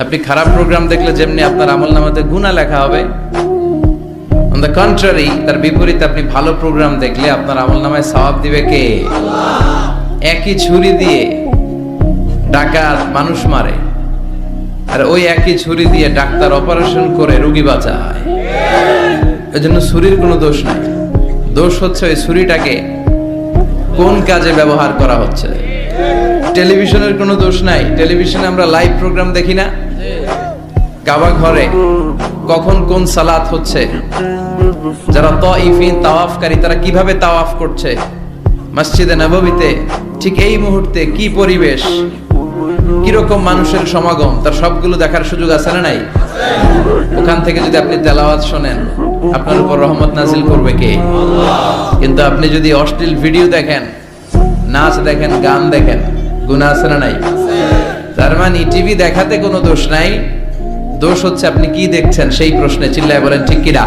আপনি খারাপ প্রোগ্রাম দেখলে যেমনি আপনার আমলনামাতে গুনাহ লেখা হবে, অন দ্য কন্ট্রারি তার বিপরীতে আপনি ভালো প্রোগ্রাম দেখলে আপনার আমলনামায় সওয়াব দিবে কে? একই ছুরি দিয়ে ডাকাত মানুষ মারে, আর ওই একই ছুরি দিয়ে ডাক্তার অপারেশন করে রোগী বাঁচায়। এজন্য ছুরির কোনো দোষ নাই, দোষ হচ্ছে ওই ছুরিটাকে কোন কাজে ব্যবহার করা হচ্ছে। টেলিভিশনের কোনো দোষ নাই, টেলিভিশনে আমরা লাইভ প্রোগ্রাম দেখি না? কাবা ঘরে কখন কোন সালাত হচ্ছে, যারা তাইফিন তাওয়াফকারী তারা কিভাবে তাওয়াফ করছে, মসজিদে নববীতে ঠিক এই মুহূর্তে কি পরিবেশ, কিরকম মানুষের সমাগম, তার সবগুলো দেখার সুযোগ আছে না নাই? ওখান থেকে যদি আপনি তেলাওয়াত শোনেন, আপনার উপর রহমত নাজিল করবে কে? কিন্তু আপনি যদি অশ্লীল ভিডিও দেখেন, নাচ দেখেন, গান দেখেন, গুনাহ আছে না নাই? তার মানে টিভি দেখাতে কোনো দোষ নাই, দোষ হচ্ছে আপনি কি দেখছেন সেই প্রশ্নে। চিল্লায় বলেন ঠিক কিনা?